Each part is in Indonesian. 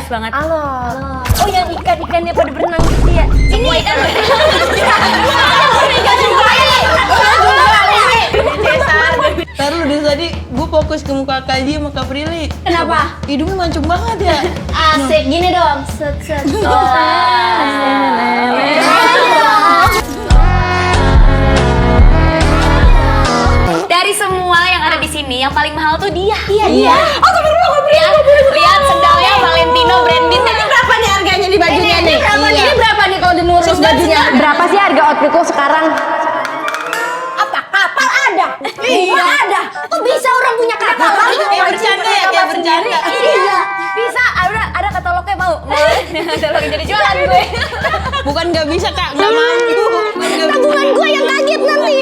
bagus banget. Halo. Oh, yang ikan-ikannya pada berenang gitu ya. Semua ikan. Taruh dari tadi gue fokus ke muka Kak Ji sama Kak Prilly. Kenapa? Hidungnya mancung banget ya. Asik, gini dong. Set. Dari semua yang ada di sini, yang paling mahal tuh dia. Iya. Oh, tapi lihat sendalnya Valentino branded. Ini berapa nih harganya di bajunya nih? Ini berapa nih kalau Terus bajunya berapa sih harga outfitku sekarang? Apa? Kapal ada? Iya ada. Kok bisa orang punya kapal? Kayak bercanda ya, kayak bercanda. Iya. Bisa, ada katalognya mau. Katalognya jadi jualan gue. Bukan nggak bisa Kak, nggak mampu. Tabungan gue yang kaget nanti.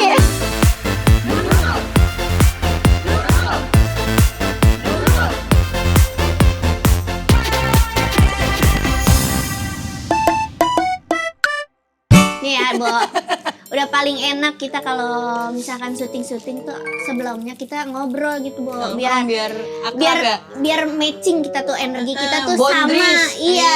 Nih ya, Bo. Udah paling enak kita kalau misalkan syuting tuh sebelumnya kita ngobrol gitu, Bo. biar akrab ya. Biar matching kita tuh energi kita tuh boundaries. sama. Iya.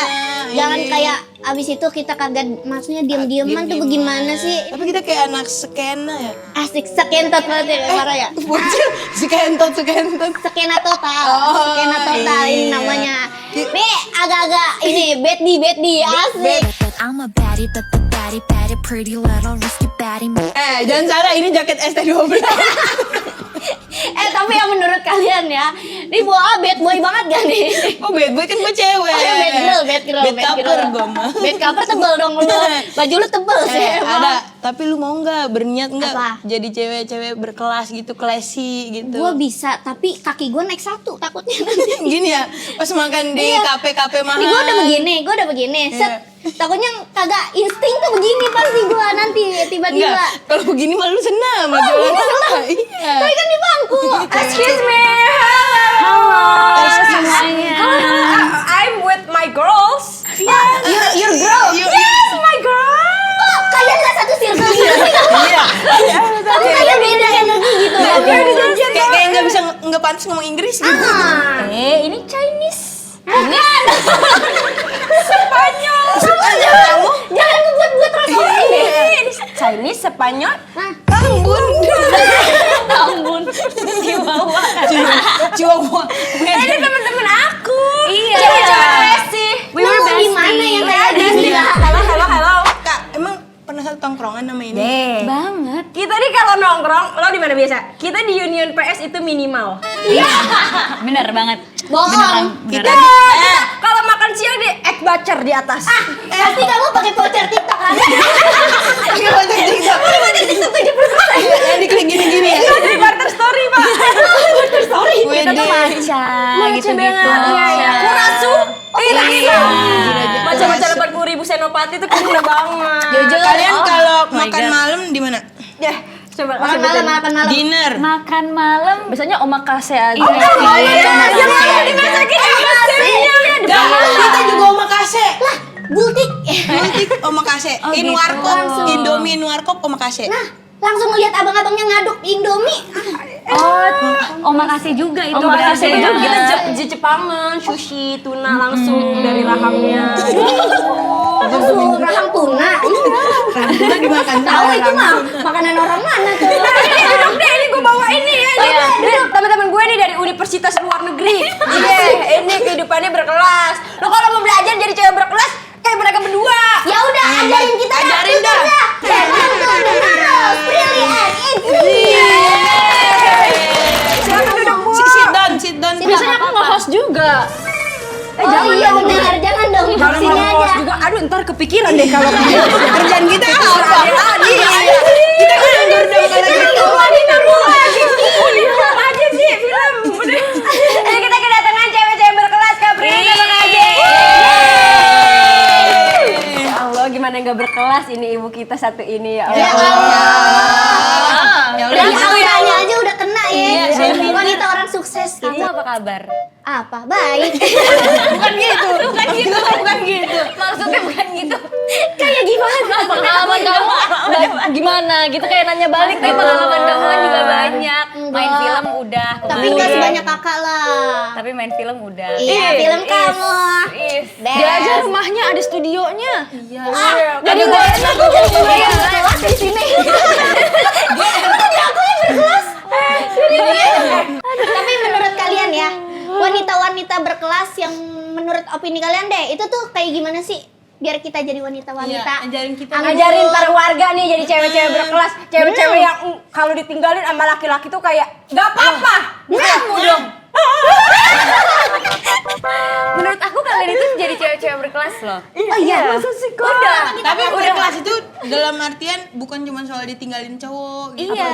Jangan iya. kayak abis itu kita kagak maksudnya diem-dieman tuh bagaimana sih? Tapi kita kayak anak skena ya. Asik sekentot banget ya, parah ya. Bocil, sekentot. Skena total. Oh, Skena total ini iya. namanya. Nih agak-agak ini bad di asik. I'm a baddie, but the baddie, pretty little risky baddie. Jangan salah, ini jaket ST12. Tapi yang menurut kalian ya, ini Boa bad boy banget gak nih? Oh, bad boy kan gue cewek. Oh ya bad girl. Bad couple gue mah. Bad couple tebel dong lu. Baju lu tebel sih. Ada, tapi lu mau nggak berniat nggak Apa? jadi cewek-cewek berkelas gitu, classy gitu? Gue bisa, tapi kaki gue naik 1 takutnya nanti. Gini ya, pas makan di Iya. kafe-kafe mahal. Nih gue udah begini. Set. Takutnya kagak insting tuh begini pasti gue nanti tiba-tiba. Enggak, kalau begini malu senam. Oh, gitu senang. Iya. Tapi kan di bangku. Excuse me. Halo. Semuanya. I'm with my girls. Your girl. Yes, my girl. Oh, kalian gak satu circle gitu sih? Iya. Tapi kalian beda energi gitu. Kayak nggak bisa nggak pantas ngomong Inggris gitu. Ini Chinese. Bukan. Spanyol. Kamu jangan ngebuat-buat orang Ini Chinese, Spanyol. Tambun. Tambun. Chihuahua. Chihuahua. Ini teman-teman aku. Iya. Cewek-cewek classy. We were Lu besties. gimana yang kayak Besties. gini? Halo. Kak, emang pernah satu tongkrongan nama ini? Banget. Kita nih kalau nongkrong, lo di mana biasa? Kita di Union PS itu minimal. Bener banget. Bohong. Beneran. Kalau makan siang di egg butcher di atas. Pasti kamu pakai voucher TikTok kan? Pakai wajah TikTok. Voucher TikTok 70%. Yang diklik gini-gini ya. Itu di barter story, Pak. Barter story. Kita tuh maca gitu-gitu. Iya. Kurasu. Iya. Macam-macam 80.000 senopati itu kena banget. Jujur. Kalian kalau my makan God. malam di mana? Ya, coba Makan malam. Dinner. Makan malam. Biasanya omakase aja. Kita juga omakase. Lah, bultik. Multik omakase. In gitu. warkop, Langsung. Indomie in warkop omakase. Nah, langsung ngeliat abang-abangnya ngaduk Indomie. Omakase juga itu. Omakase berarti itu ya. kita Jepangan, sushi, tuna langsung dari rahangnya. Langsung rahang tuna. Kita dimakan. Tahu itu mah makanan orang mana tuh? Duduk deh, ini gue bawa ini ya. Ini teman-teman gue nih dari universitas luar negeri. Iya, ini kehidupannya berkelas. Lo kalau mau belajar jadi cewek berkelas, kayak mereka berdua. Ya udah ajarin kita. Ajarin dah. Brilliant. Silakan duduk, Bu. Sit down. Biasanya aku nge-host juga. Oh iya benar, jangan dong. Kalau Sini nge-host aja. juga, aduh ntar kepikiran deh kalau Kerjaan kita apa? Iya. Kita kan nganggur dong karena gitu. Film aja sih, film. Jadi kita kedatangan cewek-cewek berkelas, Kapri sama Kak J. Ya Allah, gimana nggak berkelas ini ibu kita satu ini ya Ya Allah. Allah. Ya Dari udah. auranya aja udah kena ya. Iya, Wanita orang sukses proses Kamu gitu. apa kabar? Apa? Baik. Bukan gitu. Maksudnya bukan gitu. Kayak gimana? Pengalaman kamu gimana gitu, kayak nanya balik Tapi gitu. pengalaman kamu kan juga banyak. Main Enggak. film udah. Tapi kemarin. nggak sebanyak kakak lah. Tapi main film udah. Iya, film kamu. Is. Dia aja rumahnya ada studionya. Jadi gue enak gue jadi yang berkelas di sini. Tapi menurut kalian ya, wanita-wanita berkelas yang menurut opini kalian deh, itu tuh kayak gimana sih? Biar kita jadi wanita-wanita. Iya, ajarin kita. Ngajarin para warga nih jadi cewek-cewek berkelas, cewek-cewek yang kalau ditinggalin sama laki-laki tuh kayak gak apa-apa. Kamu dong. Menurut aku kalian itu jadi cewek-cewek berkelas loh. Oh iya, masa sih kok? Udah. Tapi berkelas itu dalam artian bukan cuma soal ditinggalin cowok gitu. Iya.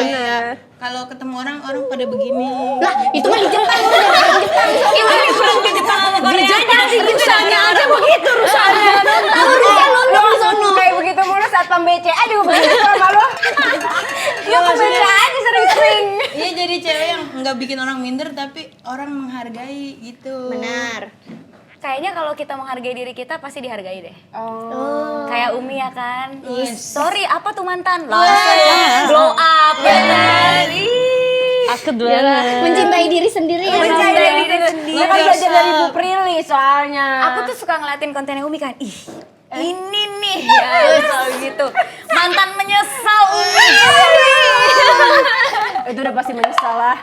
Bener. Kalau ketemu orang pada begini. Lah, itu mah di Jepang udah di Jepang. Ini kurang di Jepang sama Korea. Nanti Rusaknya aja begitu rusaknya. Lalu bisa nonton di sono. Kayak begitu mulu saat pam BC. Aduh, begitu sama lo. Ya pembeca aja sering-sering. Iya, jadi cewek yang nggak bikin orang minder tapi orang menghargai gitu. Benar. Kayaknya kalau kita menghargai diri kita pasti dihargai deh. Oh. Kayak Umi ya kan. Sorry, apa tuh mantan? Langsung blow up ya kan. Aku duluan. Mencintai diri sendiri ya. Mencintai diri Dia sendiri. kan belajar dari Bu Prilly soalnya. Aku tuh suka ngeliatin kontennya Umi kan. Ih, ini nih ya selalu gitu. Mantan menyesal Umi. Itu udah pasti menyesal lah.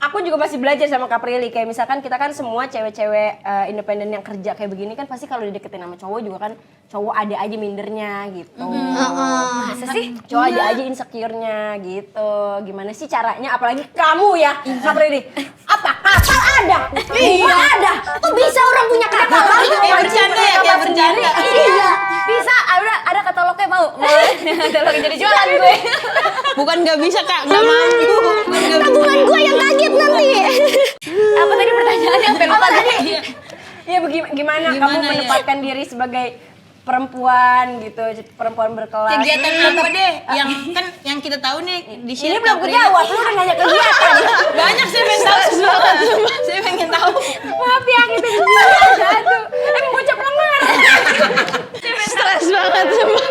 Aku juga masih belajar sama Kak Prilly. Kayak misalkan kita kan semua cewek-cewek independen yang kerja kayak begini kan pasti kalau dideketin sama cowok juga kan cowok ada aja mindernya gitu. Masa sih? Cowok ada aja insecure-nya gitu. Gimana sih caranya? Apalagi kamu ya, Kak Prilly. Apa? Kapal ada? Iya ada. Kok bisa orang punya kapal? Kayak bercanda ya, kayak bercanda. Iya. Bisa, ada katalognya mau. Katalognya jadi jualan gue. Bukan nggak bisa Kak, nggak mampu. Tabungan gue yang kaget nanti. Apa tadi pertanyaannya? Sampai lupa tadi. Ya gimana kamu Gimana ya? menempatkan diri sebagai perempuan gitu, perempuan berkelas. Kegiatan apa deh? Yang kita tahu nih di sini Ini belum kejawab, lu udah nanya kegiatan. Banyak sih pengen tahu sesuatu. Saya pengen tahu. Maaf ya, kita kegiatan satu. Bocah pelengar. Stres banget semua.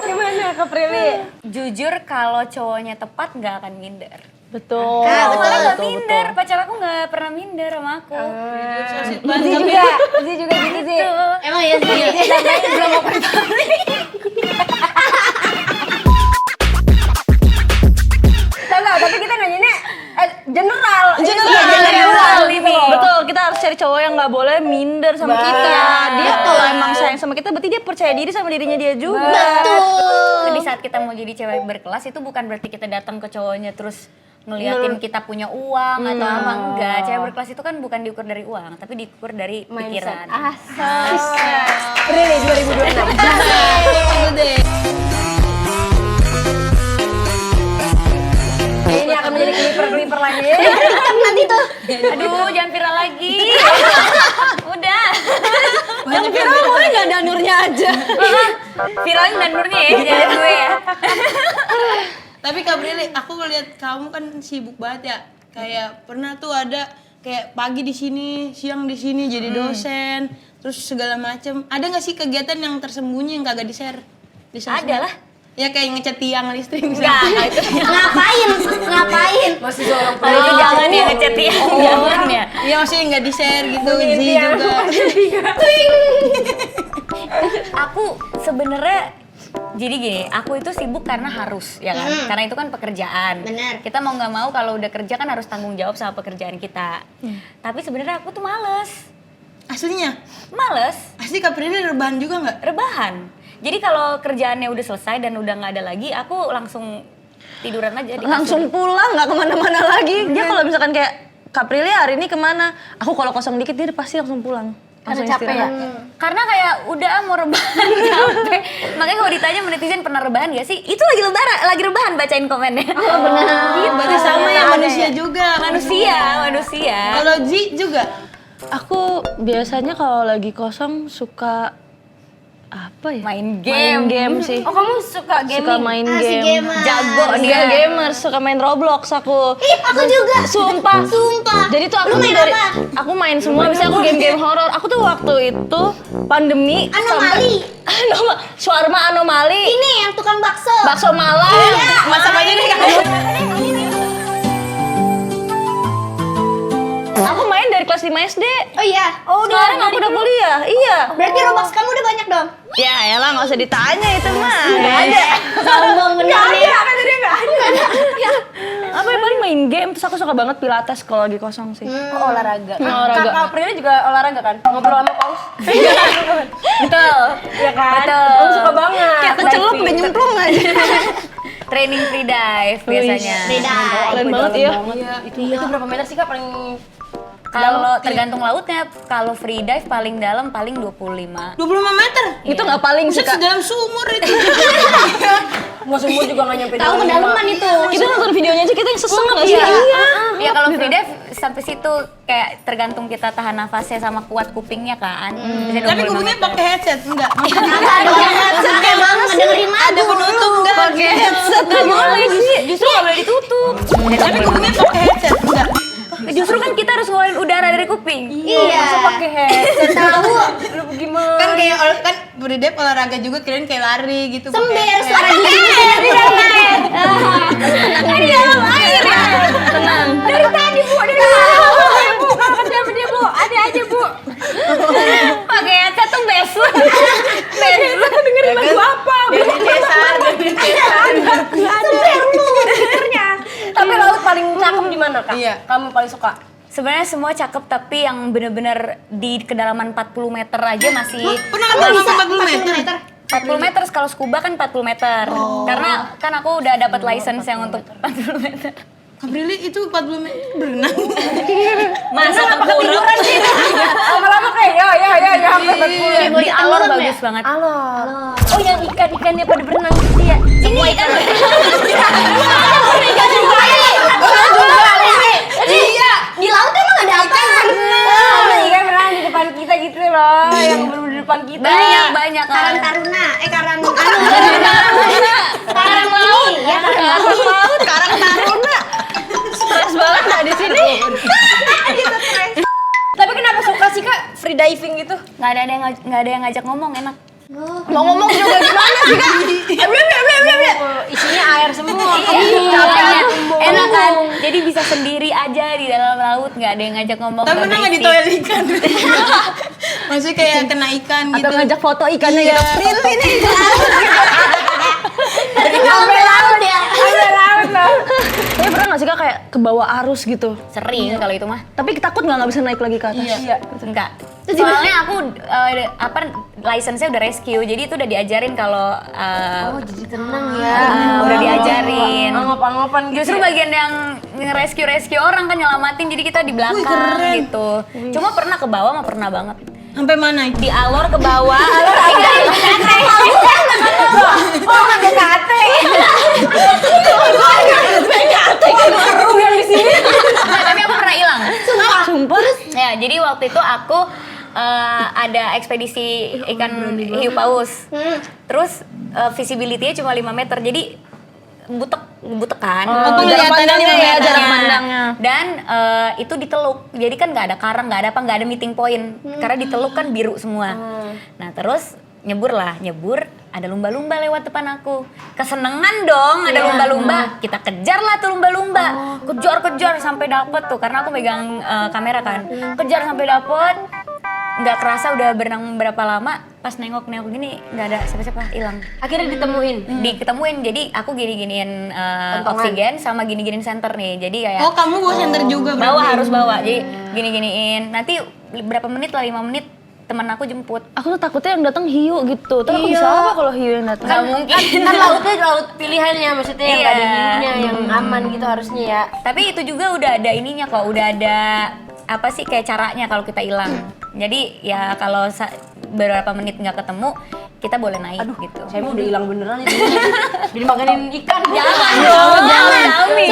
Gimana Kak Prilly? Jujur kalau cowoknya tepat nggak akan minder. Betul. Nah, Soalnya nggak minder, pacar aku nggak pernah minder sama aku. Zee juga gitu sih. Emang ya sih. Belum mau pertama. Tahu, tapi kita nanyanya general. General ini. Betul, kita harus cari cowok yang nggak boleh minder sama kita. Dia kalau emang sayang sama kita, berarti dia percaya diri sama dirinya dia juga. Betul. Di saat kita mau jadi cewek berkelas itu bukan berarti kita datang ke cowoknya terus ngeliatin kita punya uang atau apa, enggak. Cewek berkelas itu kan bukan diukur dari uang, tapi diukur dari pikiran. Prilly 2026. Ini akan menjadi clipper lagi. Nanti tuh. Aduh, jangan viral lagi. Udah. Yang viral boleh nggak danurnya aja? Viralin dan nurnya ya, jangan gue ya. Tapi Kak Prilly, aku ngeliat kamu kan sibuk banget ya. Kayak pernah tuh ada kayak pagi di sini, siang di sini jadi dosen, terus segala macem. Ada nggak sih kegiatan yang tersembunyi yang kagak di-share? Ada lah. Ya kayak ngecat tiang listrik misalnya. Enggak, itu Ngapain? Masih seorang kalau itu jangan ya ngechat ya. Jangan ya. Iya maksudnya nggak di-share gitu, Zee juga. Aku sebenarnya jadi gini, aku itu sibuk karena harus, ya kan? Karena itu kan pekerjaan. Bener. Kita mau nggak mau kalau udah kerja kan harus tanggung jawab sama pekerjaan kita. Tapi sebenarnya aku tuh males. Aslinya? Males, Asli Kak Prilly rebahan juga nggak? rebahan. Jadi kalau kerjaannya udah selesai dan udah nggak ada lagi, aku langsung tiduran aja di kasur. Langsung pulang, nggak kemana-mana lagi. Dia kalau misalkan kayak Kak Prilly hari ini kemana? Aku kalau kosong dikit dia pasti langsung pulang. Langsung capek ya? Karena kayak udah mau rebahan capek. Makanya kalau ditanya sama netizen pernah rebahan gak sih? Itu lagi rebahan bacain komennya. Oh benar. Gitu. Berarti sama ya manusia juga. Manusia. Kalau Zee juga? Aku biasanya kalau lagi kosong suka apa ya? Main Main game sih. Oh kamu suka gaming? Suka main Si game. gamer. Jago Dia dia. gamer, suka main Roblox aku. Ih, aku juga. Sumpah. Jadi tuh aku Lu main tuh apa? aku main semua, misalnya aku game-game horor. Aku tuh waktu itu pandemi Anomali. Shawarma anomali. Ini yang tukang bakso. Bakso Malang. Iya. Masa aja nih Aku main dari kelas 5 SD. Oh iya. Oh, sekarang aku udah kuliah. Iya. Berarti Robux kamu udah banyak dong? Ya elah nggak usah ditanya itu mah. Nggak ada. Sombong bener nih. Apa ya paling main game, terus aku suka banget pilates kalau lagi kosong sih. Oh, olahraga. Olahraga. Kakak Prilly juga olahraga kan? Ngobrol sama paus. Betul. Iya kan? Betul. Kamu suka banget. Kayak kecelok udah nyemplung aja. Training free dive biasanya. Free dive. Keren banget ya. Itu berapa meter sih Kak paling Kalau tergantung lautnya, kalau free dive paling dalam paling 25. 25 meter. Itu nggak paling sih Buset, Kak. sedalam sumur itu. mau semua juga nggak nyampe Tahu kedalaman itu. Kita nonton videonya aja kita yang seseng nggak sih? Iya kalau free dive sampai situ kayak tergantung kita tahan nafasnya sama kuat kupingnya kan. Bisa Tapi 25 kupingnya meter. pakai headset enggak? Enggak dong. Kayak banget dengerin lagu. Ada penutup enggak? Pakai headset. Nggak boleh justru nggak boleh ditutup. Tapi kupingnya pakai headset enggak? Justru kan kita harus ngeluarin udara dari kuping. Iya. pakai headset. Tahu. Lu gimana? Kan kayak kan Buridep olahraga juga kirain kayak lari gitu. pakai Sember headset. suara gigi. Di dalam air ya. Tenang. Dari tadi Bu, dari tadi. Bu, kalau kerja sama dia Bu, ada aja Bu. Pakai headset tuh best. Dengerin lagu apa? Dari Cesar, dari Cesar. Tapi laut paling cakep di mana Kak? Iya. Kamu paling suka? Sebenarnya semua cakep tapi yang bener-bener di kedalaman 40 meter aja masih Pernah kamu bisa 40 meter? 40 meter kalau scuba kan 40 meter. Karena kan aku udah dapat license yang untuk 40 meter. Kabrili itu 40 meter berenang. Masa tengkurap Lama-lama kayak ya sampai 40. di alor bagus banget. Alor. Oh yang ikan-ikannya pada berenang gitu ya? Semua ikan Iya. Di laut emang ada apa? Ada ikan berenang di depan kita gitu loh, yang bener di depan kita. banyak kan. Karang Taruna. Karang ini. Ya Karang Taruna. Stres banget nggak di sini? Tapi kenapa suka sih Kak free diving gitu? Nggak ada yang ngajak ngomong enak. Mau ngomong juga gimana sih Kak? Isinya air semua. Makanya enak kan. Jadi bisa sendiri aja di dalam laut, nggak ada yang ngajak ngomong. Tapi pernah nggak berisik. ditoel ikan? Maksudnya kayak kena ikan gitu. Atau ngajak foto ikannya Iya. gitu. Prilly nih. Sampai laut ya. Tapi pernah nggak sih Kak kayak ke bawah arus gitu? Sering kalau itu mah. Tapi takut nggak bisa naik lagi ke atas? Iya. Enggak. Soalnya aku license-nya udah rescue, jadi itu udah diajarin kalau Jadi tenang ya. udah diajarin. Angop-anggopan gitu. Justru bagian yang nge-rescue orang kan nyelamatin, jadi kita di belakang gitu. Cuma pernah ke bawah mah pernah banget. Sampai mana itu? Di alor ke bawah. Oh, ada kate. Yang di sini. Nah, tapi aku pernah hilang. Sumpah. Ya, jadi waktu itu aku ada ekspedisi ikan hiu paus. Terus visibility-nya cuma 5 meter. Jadi butek kan. Jarak pandangnya ya, jarak Iya. pandangnya. Dan itu diteluk. Jadi kan nggak ada karang, nggak ada apa, nggak ada meeting point. Karena diteluk kan biru semua. Nah, terus nyebur, ada lumba-lumba lewat depan aku. Kesenengan dong, ada lumba-lumba. Kita kejar lah tuh lumba-lumba. Kejar sampai dapet tuh, karena aku megang kamera kan. Kejar sampai dapet. Nggak kerasa udah berenang berapa lama, pas nengok gini nggak ada siapa-siapa, hilang. Akhirnya ditemuin. Diketemuin, jadi aku gini-giniin oksigen sama gini-giniin senter nih. Jadi kayak Oh, kamu bawa senter juga berarti? harus bawa. Jadi gini-giniin. Nanti berapa menit lah, 5 menit teman aku jemput. Aku tuh takutnya yang datang hiu gitu. Terus aku bisa apa kalau hiu yang datang? Nggak mungkin. Kan lautnya laut pilihannya, maksudnya yang nggak ada Iya. hiunya, yang aman gitu harusnya ya. Tapi itu juga udah ada ininya kok, udah ada apa sih kayak caranya kalau kita hilang. Jadi ya kalau beberapa menit nggak ketemu, kita boleh naik gitu. Saya mau udah hilang beneran itu. Jadi makanin ikan. Jangan dong, jangan Ami.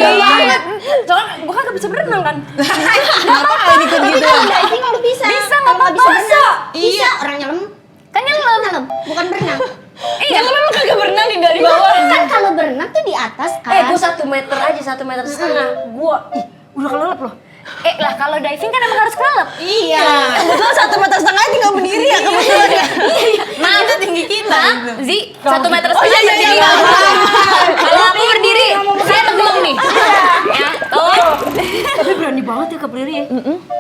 Soalnya gue kan gak bisa berenang kan. Ngapain ikut gitu? Diving lu bisa. Bisa, Kalau nggak bisa apa-apa. berenang. Bisa, orang nyelam. Kan nyelam, bukan berenang. Iya, lu memang kagak berenang di dari bawah. Kan kalau berenang tuh di atas kan. Gue 1 meter aja, 1,5 meter. Gue, udah kelelep loh. Lah kalau diving kan emang harus kelelep. Iya. Kebetulan 1,5 meter tinggal berdiri ya kebetulan ya. Nah, Itu tinggi kita. Zi, 1,5 meter berdiri. Kalau aku berdiri, saya tenggelam nih. Ya, tolong. Tapi berani banget ya Kak Riri ya.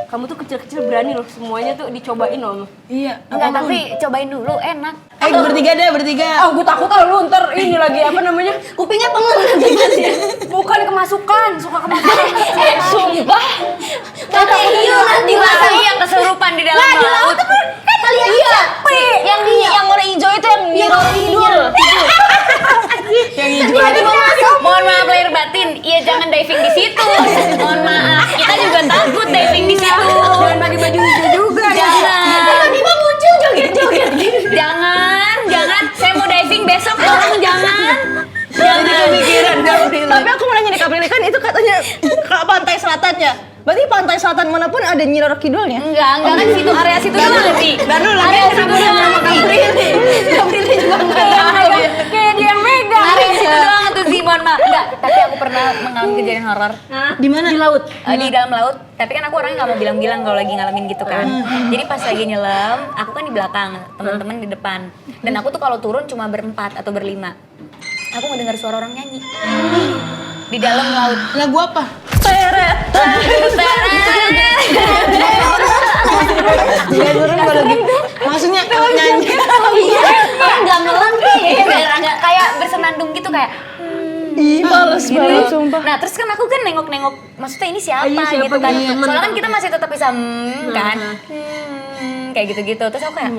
Kamu tuh kecil-kecil berani loh, semuanya tuh dicobain loh. Iya. Enggak, tapi cobain dulu, enak. Bertiga deh, bertiga. Gue takut lu ntar ini lagi apa namanya? Kupingnya pengeng. Bukan kemasukan, suka kemasukan. Sumpah. Kata hiu nanti Masa iya kesurupan di dalam laut? kan kalian capek. Yang warna hijau itu yang mirror tidur. Yang hijau. Mohon maaf lahir batin, iya jangan diving di situ. Mohon maaf, kita juga takut diving di situ. Jangan pakai baju hijau juga. Jangan, Tiba-tiba muncul joget-joget. jangan. Saya mau diving besok, tolong jangan. Kepikiran Tapi aku mau nanya nih Kak Prilly, kan itu katanya ke pantai selatan ya. Berarti pantai selatan manapun ada Nyi Roro Kidulnya? Enggak kan situ area situ doang sih. Dan lu lagi Area situ doang. Kak Prilly juga enggak tahu ya. Kayak dia yang megang. Area situ doang tuh sih, mohon maaf. Enggak, tapi aku pernah mengalami kejadian horor. di mana? Di laut. Di dalam laut, tapi kan aku orangnya nggak mau bilang-bilang kalau lagi ngalamin gitu kan. Jadi pas lagi nyelam, aku kan di belakang, teman-teman di depan. Dan aku tuh kalau turun cuma berempat atau berlima. Aku ngedengar suara orang nyanyi di dalam laut. Lagu apa? Maksudnya nyanyi. Gamelan Kayak bersenandung gitu kayak. Ih, males Gitu. banget sumpah. Nah terus kan aku kan nengok-nengok, maksudnya ini siapa, siapa gitu kan. gitu, Soalnya kan kita masih tetap bisa kan. Kayak gitu-gitu. Terus aku kayak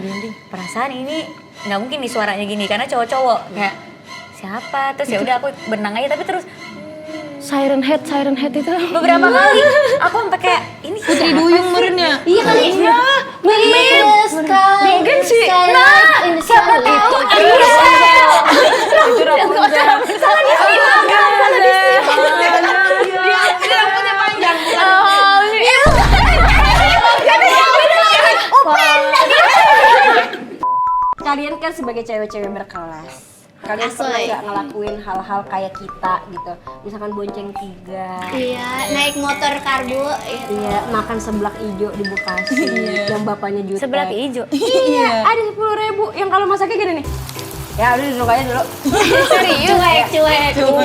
perasaan ini nggak mungkin nih suaranya gini karena cowok-cowok kayak siapa. Terus ya udah aku berenang aja tapi terus Siren Head itu. beberapa kali aku sampai kayak ini Putri Duyung merenya. Iya kali. Iya. Mungkin sih. Nah, siapa tahu? Itu Rapunzel. Salah di sini. Dia rambutnya panjang. Kalian kan sebagai cewek-cewek berkelas. Kalian pernah nggak ngelakuin hal-hal kayak kita gitu? Misalkan bonceng 3. Iya, naik motor karbo. Iya, makan seblak ijo di Bekasi yang bapaknya jutek. Sebelah hijau. Iya, ada 10.000 yang kalau masaknya gini nih. Ya udah duduk aja dulu. Serius? Cuek. Oh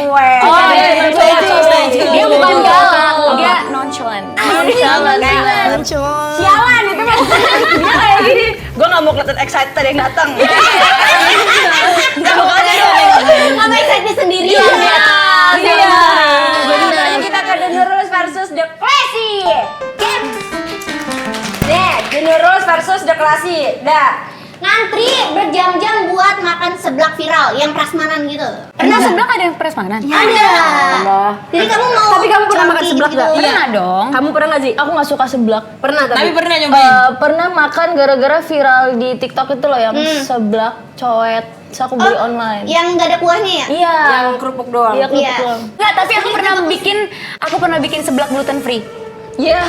iya, cuek. dia bukan galak, dia nonchalant. Sialan itu mah. Dia kayak gini. Gue gak mau kelihatan excited yang datang. Mama excited sendiri. Iya. Makanya kita ke The Nurul versus The Classy. Deh, The Nurul versus The Classy. Dah. Ngantri berjam-jam buat makan seblak viral yang prasmanan gitu. Pernah sebelah ada yang prasmanan? Ada. Jadi kamu mau Tapi kamu pernah makan chunky seblak gitu? nggak? Pernah dong. Kamu pernah nggak sih? Aku gak suka seblak. Pernah Tapi pernah nyobain. Pernah makan gara-gara viral di TikTok itu loh yang seblak coet. Terus aku beli online. Yang nggak ada kuahnya ya? Iya. yang kerupuk doang. Iya, Iya. kerupuk doang. Enggak, tapi aku pernah bikin seblak gluten free. Iya.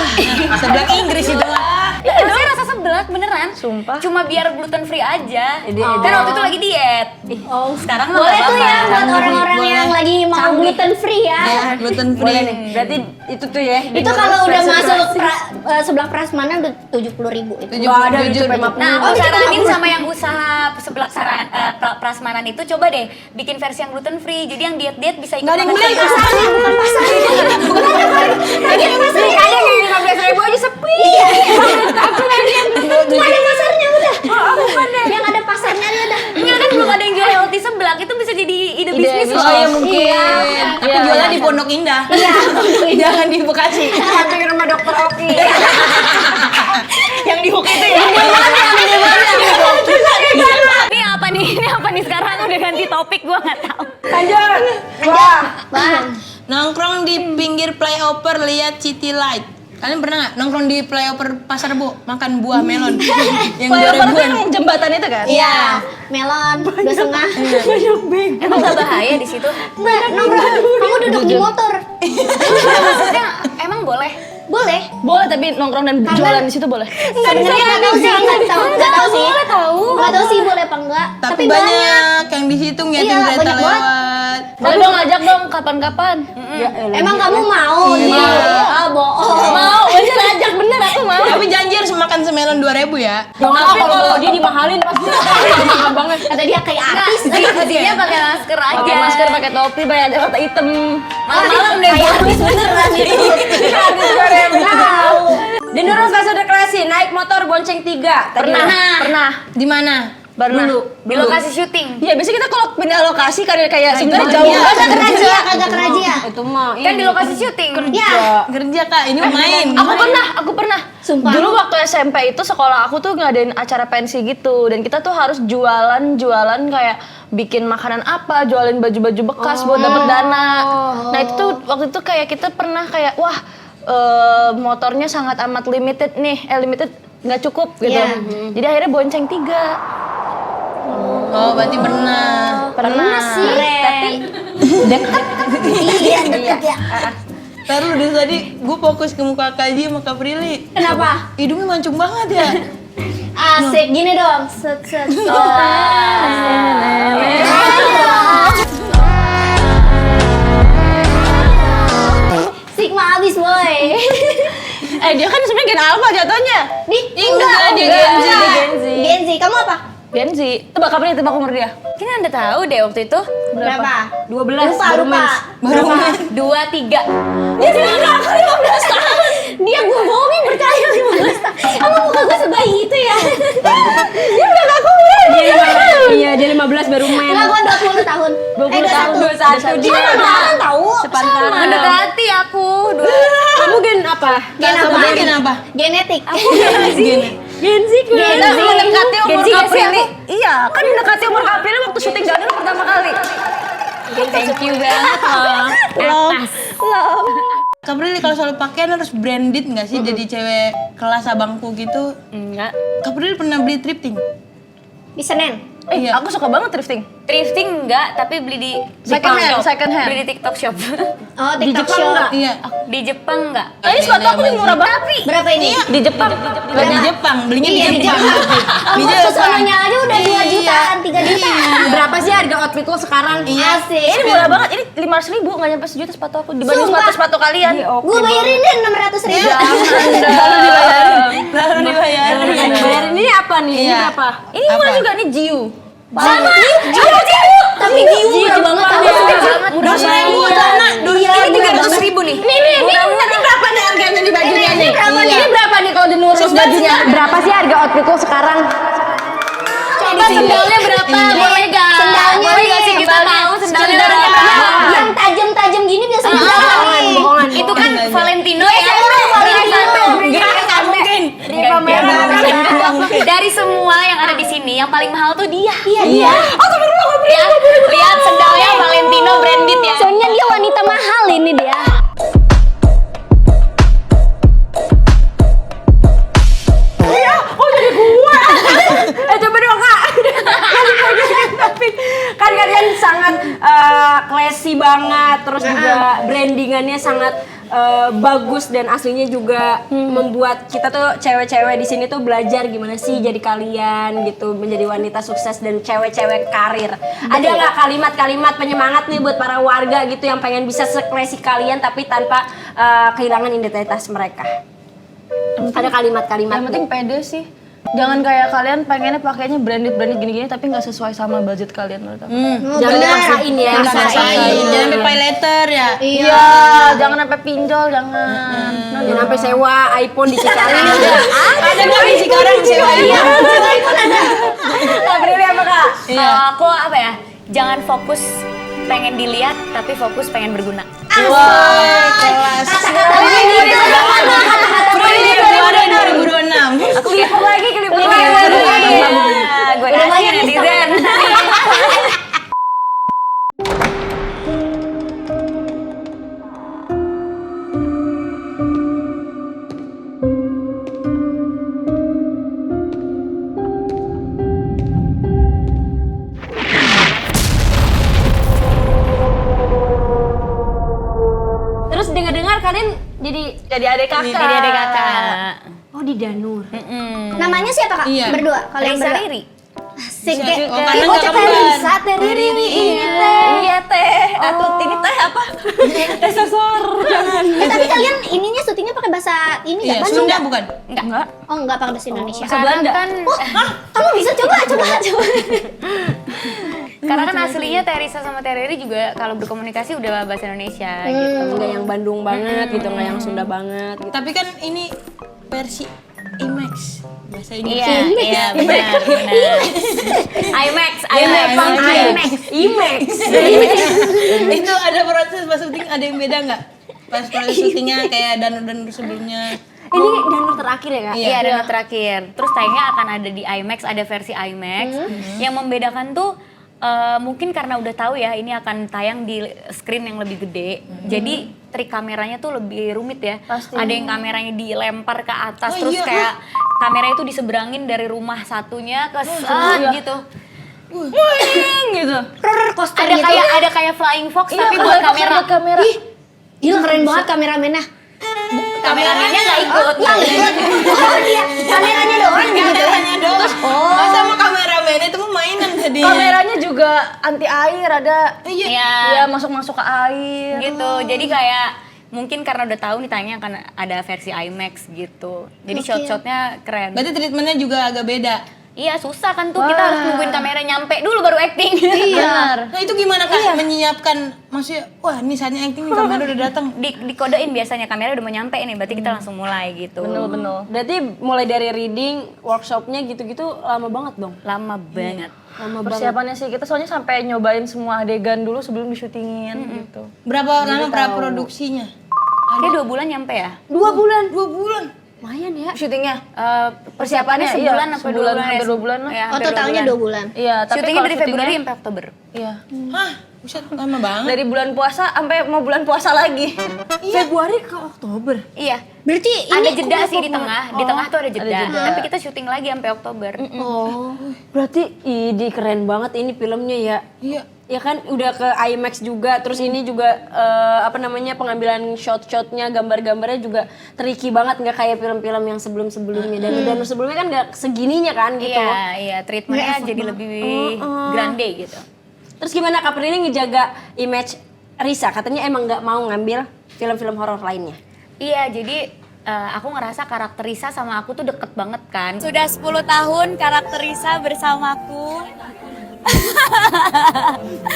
Sebelah Inggris itu mah. Iya, saya rasa seblak beneran. Sumpah. Cuma biar gluten free aja. Oh. Kan waktu itu lagi diet. Oh, sekarang mah Boleh nggak tuh ya apa-apa. buat orang-orang yang lagi mau gluten free ya. Gluten Boleh free. nih. Berarti itu tuh ya. Itu kalau udah masuk seblak prasmanan udah 70.000 itu. Nggak ada di Cepemap. Nah, aku saranin sama yang usaha seblak prasmanan itu coba deh bikin versi yang gluten free. Jadi yang diet-diet bisa ikut Nggak ada yang makan beli, sayur. pasarnya, bukan pasarnya. Ada yang 15.000 aja sepi. Bukan ada pasarnya udah. Yang ada pasarnya aja udah. Enggak kan belum ada yang jual healthy seblak. Itu bisa jadi ide bisnis loh. Oh iya mungkin. Iya. Tapi jualnya di Pondok Indah. Iya. Jangan di Bekasi. Samping rumah dokter Oki. Yang di hook itu ya. Ini apa nih sekarang udah ganti topik gua nggak tahu. Lanjut. Wah. Bang. Nongkrong di pinggir flyover lihat city light. Kalian pernah nggak nongkrong di flyover Pasar Rebo makan buah melon yang Flyover tuh 2000-an? yang jembatan itu kan? Iya. Melon 2,5. Emang nggak bahaya di situ? Nongkrong. Kamu duduk di motor. Maksudnya emang boleh? Boleh. Boleh tapi nongkrong dan jualan di situ boleh. Sebenarnya nggak tahu sih, nggak tahu sih. Nggak tahu sih boleh apa enggak. Tapi banyak yang di situ ngeliatin Iya, kereta banyak banget. lewat. Boleh dong ajak dong kapan-kapan. Emang kamu mau sih? Ah, bohong. Mau, bener ajak bener aku mau. Tapi janji harus makan semelon 2.000 ya. Tapi kalau dia dimahalin pasti mahal banget. Kata dia kayak artis. Dia pakai masker aja. Pakai masker, pakai topi, pakai kata hitam. Malam-malam deh. Kayak artis beneran itu. Tahu. Dan terus pas udah klasi naik motor bonceng 3. Pernah. Di mana? Baru Di lokasi syuting. Iya, biasanya kita kalau pindah lokasi kayak sebenarnya jauh iya. banget. Kagak kerajia, kagak kerajia. Itu mah Kan di lokasi syuting. Ya, Kerja Kak, ini main. Aku pernah. Sumpah. Dulu waktu SMP itu sekolah aku tuh ngadain acara pensi gitu dan kita tuh harus jualan kayak bikin makanan apa, jualin baju-baju bekas buat dapet dana. Nah, itu tuh waktu itu kayak kita pernah kayak wah motornya sangat amat limited nih, limited nggak cukup gitu. Iya. Jadi akhirnya bonceng 3. Oh, berarti pernah. Pernah sih. Tapi iya deket ya. Taruh dari tadi gue fokus ke muka Kak Ji sama Kak Prilly. Kenapa? Hidungnya mancung banget ya. Asik gini dong. Set set. Sigma abis boy. dia kan sebenarnya Gen Alpha jatuhnya. Nih, Enggak, dia Gen Z. Gen Z. Gen Z. Kamu apa? Gen Z. Tebak kapan tebak umur dia? Kayaknya Anda tahu deh waktu itu. Berapa? 12 Lupa, baru lupa. mens. Berapa? 2, 3. Dia bilang aku 15 tahun. Dia gue bohongin percaya 15 tahun. Emang muka gue sebayi itu ya? Dia bilang aku Iya, dia 15 baru mens. Enggak, gue 20 tahun. 20 tahun, 21 dia. Sepantaran tahu. Sepantaran. Mendekati aku. Kamu gen apa? Gen apa? Dia Gen apa? Genetik. Gen Z Gen Z. Mendekati umur Gen Z Kak nggak sih Prilly. Iya, kan mendekati umur Kak Prilly waktu syuting Daniel pertama kali. Thank you banget loh. Atas. Kak Prilly kalau soal pakaian harus branded nggak sih jadi cewek kelas abangku gitu? Enggak. Kak Prilly pernah beli thrifting? Di Senen. Iya. Aku suka banget thrifting. Thrifting enggak, tapi beli di Second TikTok hand, shop. second hand. Beli di TikTok shop. Oh, TikTok shop. Iya. Di Jepang enggak? Ini sepatu aku nih murah banget. Berapa ini? Di Jepang. Nggak di Jepang, belinya Iya, di Jepang. Di Ongkos Jepang. kesononya aja udah 2 jutaan, 3 jutaan. Berapa sih harga outfit lo sekarang? Asik. Ini murah banget. Ini 500.000 nggak nyampe sejuta sepatu aku dibanding Sumpah. sepatu kalian. Gue bayarin deh 600.000. Lalu dibayarin. Bayarin ini apa nih? Ini Iya. berapa? Ini murah juga nih Jiu. Sama. Tapi Giu murah banget. Udah 2.000 celana. Ini 300.000 nih. Nanti berapa nih harganya di bajunya nih? Ini berapa nih kalau dinurus bajunya? Berapa sih harga outfit lo sekarang? Coba sendalnya berapa? Boleh gak? Sendalnya Boleh gak sih nih. kita tahu sendalnya berapa? Yang tajam-tajam gini biasanya berapa nih? Itu kan Valentino ya. Dari semua yang ada di sini yang paling mahal tuh dia. Iya. Ya, lihat sendalnya Valentino branded ya. Soalnya dia wanita mahal ini dia. Coba dong kak. Tapi kan kalian sangat classy banget, terus juga brandingannya sangat bagus dan aslinya juga membuat kita tuh cewek-cewek di sini tuh belajar gimana sih jadi kalian gitu menjadi wanita sukses dan cewek-cewek karir. Ada nggak kalimat-kalimat penyemangat nih buat para warga gitu yang pengen bisa se-classy kalian tapi tanpa kehilangan identitas mereka? Ada kalimat-kalimat. Yang penting pede sih. Jangan kayak kalian pengennya pakainya branded gini-gini tapi nggak sesuai sama budget kalian menurut aku. Jangan dipaksain ya. Jangan sampai pay letter ya. Iya, jangan sampai pinjol, jangan. Jangan sampai sewa iPhone di Cikarang. Ada kok di sekarang sewa. Kak Prilly apa kak? Kalau aku apa ya? Jangan fokus pengen dilihat tapi fokus pengen berguna. Wah, kelas. Prilly 2026. Kelipur lagi. Gue kasih netizen. Terus dengar-dengar kalian jadi Jadi adik kakak. Jadi adik kakak. Oh di Danur. Namanya siapa kak? Iya. Berdua. Kalian Risa berdua. Riri. Asik kayak. Oh, karena Ih, nggak kocak kembar. kayak Risa, Teh Riri. Iya teh. Atau ini teh apa? Teh sosor. Tapi kalian ininya syutingnya pakai bahasa ini Iya, nggak? Bandung Sunda nggak? bukan? Enggak. Oh enggak pakai bahasa Indonesia. Sekarang kan Kamu bisa coba. karena kan aslinya Teresa sama Tereri juga kalau berkomunikasi udah bahasa Indonesia gitu. Nggak yang Bandung banget gitu, nggak yang Sunda banget gitu. Tapi kan ini versi IMAX bahasa Inggris. Iya, iya benar, benar. IMAX, IMAX. Imex. Itu ada proses pas syuting ada yang beda nggak? Pas proses syutingnya kayak danur-danur sebelumnya. Ini Danur terakhir ya kak? Iya, ada yang terakhir. Terus tayangnya akan ada di IMAX, ada versi IMAX. Yang membedakan tuh mungkin karena udah tahu ya ini akan tayang di screen yang lebih gede. Jadi trik kameranya tuh lebih rumit ya. Ada yang kameranya dilempar ke atas Oh, terus iya. kayak kamera itu diseberangin dari rumah satunya ke gitu. gitu. Roller coaster Ada gitu. ada kayak flying fox tapi Iya, buat kamera. Buat kamera. Gila keren banget kameramennya. Kameramennya nggak ikut. Oh dia kameranya doang gitu. Kameranya doang. Oh. Sama kameramen itu mah mainan tadi. Kameranya juga anti air ada. Iya. Iya. Iya, masuk-masuk ke air. Gitu. Jadi kayak mungkin karena udah tahu nih tayangnya akan ada versi IMAX gitu. Jadi shot-shotnya keren. Berarti treatmentnya juga agak beda. Iya susah kan tuh kita harus nungguin kamera nyampe dulu baru acting. Benar. Nah itu gimana kak menyiapkan maksudnya wah ini saatnya acting nih kamera udah datang. Dikodein biasanya kamera udah mau nyampe nih berarti kita langsung mulai gitu. Bener. Berarti mulai dari reading, workshopnya gitu-gitu lama banget dong? Lama banget. Lama banget. Persiapannya sih kita soalnya sampai nyobain semua adegan dulu sebelum disyutingin gitu. Berapa lama praproduksinya? Kayak 2 bulan nyampe ya. 2 bulan? 2 bulan. Lumayan ya. Syutingnya? Persiapannya Iya, sebulan apa 2 sebulan, bulan hampir ya? 2 bulan lah. Ya, Oh hampir 2 totalnya 2 bulan. Iya, tapi Syutingnya kalau dari Februari sampai Oktober. Iya. Hah, buset lama banget. Dari bulan puasa sampai mau bulan puasa lagi. Februari ke Oktober. Iya. Berarti Ada ini jeda sih di tengah. Di tengah tuh ada jeda. jeda. Tapi kita syuting lagi sampai Oktober. Oh. Berarti ini keren banget ini filmnya ya. Iya. Ya kan udah ke IMAX juga, terus ini juga apa namanya pengambilan shot-shotnya, gambar-gambarnya juga tricky banget, nggak kayak film-film yang sebelum-sebelumnya. Dan sebelumnya kan nggak segininya kan gitu. Iya, iya treatmentnya jadi lebih grande gitu. Terus gimana Kak Prilly ngejaga image Risa? Katanya emang nggak mau ngambil film-film horor lainnya. Iya, jadi aku ngerasa karakter Risa sama aku tuh deket banget kan. Sudah 10 tahun karakter Risa bersamaku.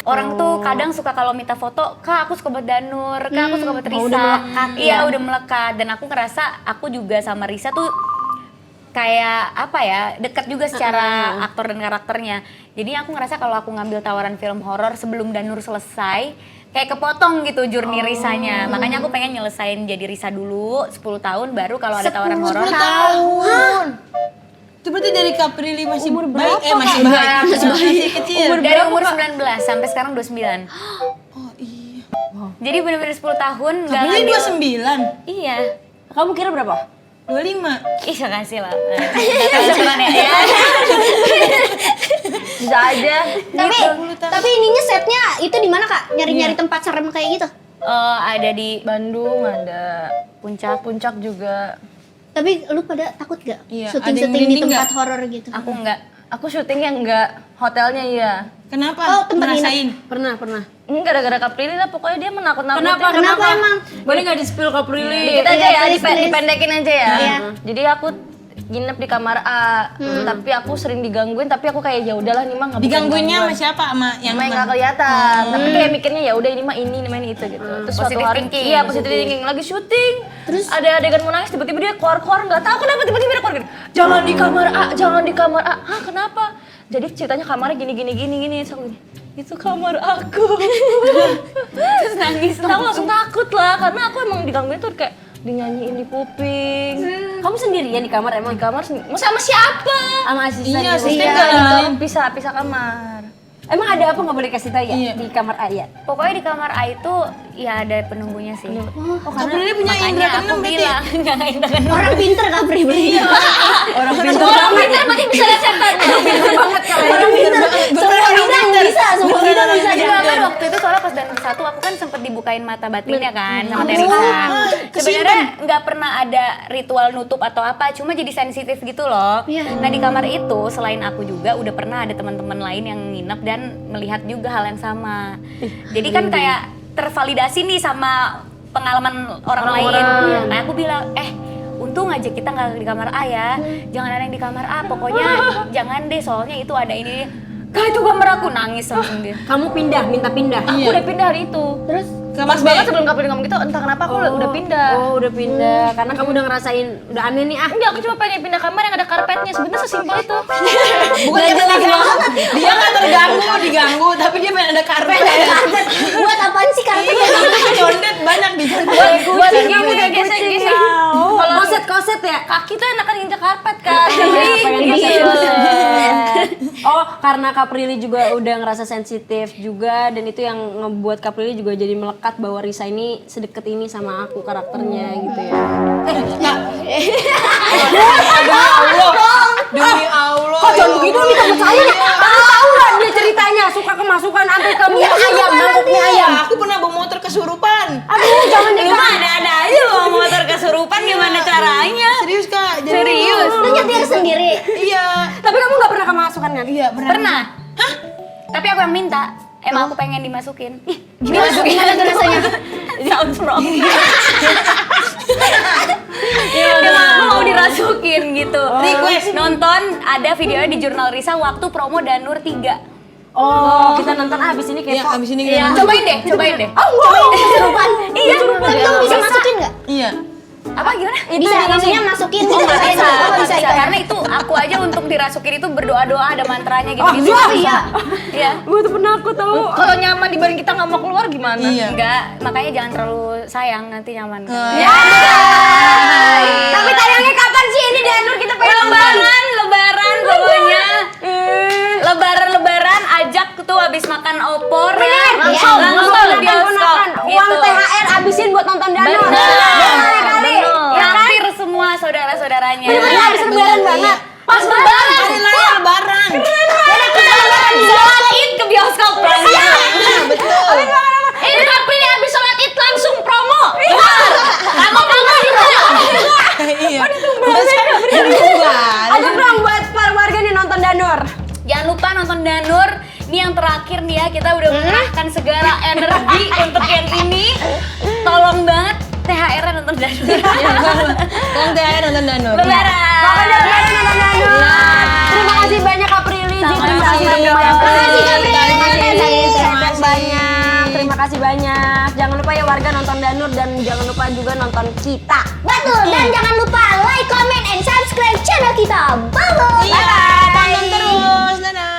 Orang tuh kadang suka kalau minta foto, Kak aku suka buat Danur, Kak aku suka buat Risa. udah melekat Iya udah melekat dan aku ngerasa aku juga sama Risa tuh kayak apa ya dekat juga secara aktor dan karakternya. Jadi aku ngerasa kalau aku ngambil tawaran film horor sebelum Danur selesai kayak kepotong gitu journey Risanya. Makanya aku pengen nyelesain jadi Risa dulu 10 tahun baru kalau ada tawaran horor. 10 tahun. Itu berarti dari Kak Prilly masih baik, masih baik, masih kecil. Dari umur 19 sampai sekarang 29. Oh iya. Jadi bener-bener 10 tahun Kak nggak Prilly ngambil. 29, Iya. Kamu kira berapa? 25. Ih, makasih lah. Gak tahu sebulan ya. Bisa aja. Tapi ininya setnya itu di mana kak? Nyari-nyari tempat serem kayak gitu? Ada di Bandung ada, Puncak. Puncak juga. Tapi lu pada takut gak? Iya, Syuting-syuting ada yang di merinding tempat nggak? horor gitu. Aku enggak. Aku syutingnya enggak, hotelnya iya. Kenapa? Oh, tempat Ngerasain? Pernah. Ini gara-gara Kak Prilly lah, pokoknya dia menakut-nakutin. Kenapa emang? Boleh nggak di-spill Kak Prilly? Dikit aja Iya, ya, please. dipendekin aja ya. Iya. Jadi aku nginep di kamar A, tapi aku sering digangguin, tapi aku kayak ya udahlah nih mah nggak bukan Digangguinnya sama gangguan. siapa? Sama yang Sama yang nggak kelihatan, tapi kayak mikirnya ya udah ini mah ini itu gitu. Terus suatu Positive hari, thinking. iya positive thinking, lagi syuting, terus ada adegan mau nangis, tiba-tiba dia keluar nggak tahu kenapa tiba-tiba dia keluar gini, jangan di kamar A, jangan di kamar A, hah kenapa? Jadi ceritanya kamarnya gini, terus aku gini, itu kamar aku. Terus nangis, aku langsung takut lah, karena aku emang digangguin tuh kayak dinyanyiin di kuping. Kamu sendirian di kamar emang? Di kamar mau sama siapa? Sama asisten. Iya, gitu? asisten Iya, kan. pisah kamar. Emang ada apa nggak boleh kasih tahu ya Iya. di kamar ayat? Pokoknya di kamar A itu ya ada penunggunya sih. Kak Prilly punya indra Makanya aku keenam berarti. bilang enggak indra keenam. Orang pinter Kak Prilly. Orang pintar Orang pintar berarti bisa lihat setan. banget kalau Orang pinter. Semua bidang bisa, semua bidang bisa. Jadi kan waktu itu soalnya pas Danur satu aku kan sempet dibukain mata batinnya kan sama Teresa. Sebenarnya nggak pernah ada ritual nutup atau apa, cuma jadi sensitif gitu loh. Nah di kamar itu selain aku juga udah pernah ada teman-teman lain yang nginep dan melihat juga hal yang sama. Jadi kan kayak tervalidasi nih sama pengalaman orang lain. Nah aku bilang, untung aja kita nggak di kamar A ya, jangan ada yang di kamar A, pokoknya jangan deh soalnya itu ada ini. Kak itu gambar aku, nangis langsung dia. Kamu pindah, minta pindah. Aku udah pindah hari itu. Terus Pas banget sebelum Kak Prilly ngomong gitu, entah kenapa aku udah pindah. Oh, udah pindah. Karena kamu udah ngerasain udah aneh nih Enggak, aku cuma pengen pindah kamar yang ada karpetnya. Sebenarnya sesimpel itu. Bukan jelas banget. Dia nggak diganggu, tapi dia pengen ada karpet. buat apaan sih karpet? Condet banyak di sana. Buat kamu udah gesek-gesek. Kalau koset ya. kaki tuh enakan injak karpet kan. Pengen Gitu. Oh, karena Kak Prilly juga udah ngerasa sensitif juga dan itu yang ngebuat Kak Prilly juga jadi melekat bahwa Risa ini sedekat ini sama aku karakternya gitu ya. Demi Allah. Kok jangan begitu nih kamu percaya ya? Kamu tahu nggak dia ceritanya suka kemasukan sampai ke mie ayam, mangkok mie ayam. Aku pernah bawa motor kesurupan. Aduh, jangan deh. Lu mah ada-ada aja bawa motor kesurupan gimana caranya? Serius Kak? Jadi- Serius? Lu nyetir sendiri? Iya. Tapi kamu nggak pernah kemasukan kan? Iya Pernah? Hah? Tapi aku yang minta. Emang aku pengen dimasukin. Gimana tuh rasanya? Sounds wrong. Emang aku mau dirasukin gitu. Request. Nonton ada videonya di Jurnal Risa waktu promo Danur 3. Oh, kita nonton abis ini Iya, kepo. abis ini Iya, kita cobain deh. Kesurupan? Iya, Untung bisa masukin nggak? Iya. apa gimana? Bisa, maksudnya masukin. Oh, nggak bisa, Oh, nggak bisa bisa. itu. Karena itu aku aja untuk dirasukin itu berdoa-doa ada mantranya gitu. Iya. Iya. Gue tuh penakut tau. Kalau nyaman dibanding kita nggak mau keluar gimana? Iya. Enggak, makanya jangan terlalu sayang nanti nyaman. Ya. Tapi tayangnya kapan sih ini Danur kita pengen Lebaran pokoknya. Lebaran ajak tuh habis makan opor ya. Langsung ke bioskop. Uang THR abisin buat nonton Danur. Kali. Traktir semua saudara-saudaranya. Habis lebaran banget. Pas lebaran. Hari raya lebaran. Sholat Id ke bioskop. Betul. Ini tapi habis sholat id langsung promo. Kamu juga. Iya. Ajak dong buat para warga nih nonton Danur. Jangan lupa nonton Danur. Ini yang terakhir nih ya, kita udah mengerahkan segala energi untuk yang ini. Tolong banget THR nonton Danur. Tolong THR nonton Danur. Lebaran. Makanya lebaran nonton Danur. Terima kasih banyak Kak Prilly. Sama-sama. Terima kasih banyak. Jangan lupa ya warga nonton Danur dan jangan lupa juga nonton kita. Betul, dan jangan lupa like, comment, and subscribe channel kita. Bye-bye. Iya, tonton terus. Dadah.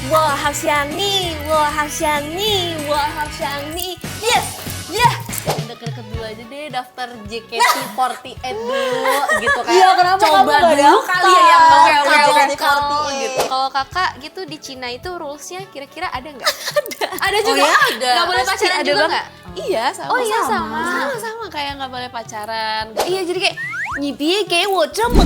我好想你，我好想你，我好想你，yes yes deket-deket dulu aja deh daftar JKT48 dulu gitu kan. Iya, kenapa coba kamu nggak dulu daftar? kali ya yang oke JKT48 gitu. Kalau kakak gitu di Cina itu rulesnya kira-kira ada nggak? Ada juga. Oh, ya, ada. Nggak boleh Pasti pacaran ada juga banget. nggak? Iya, sama. Oh iya sama kayak nggak boleh pacaran. Iya jadi kayak 你别给我这么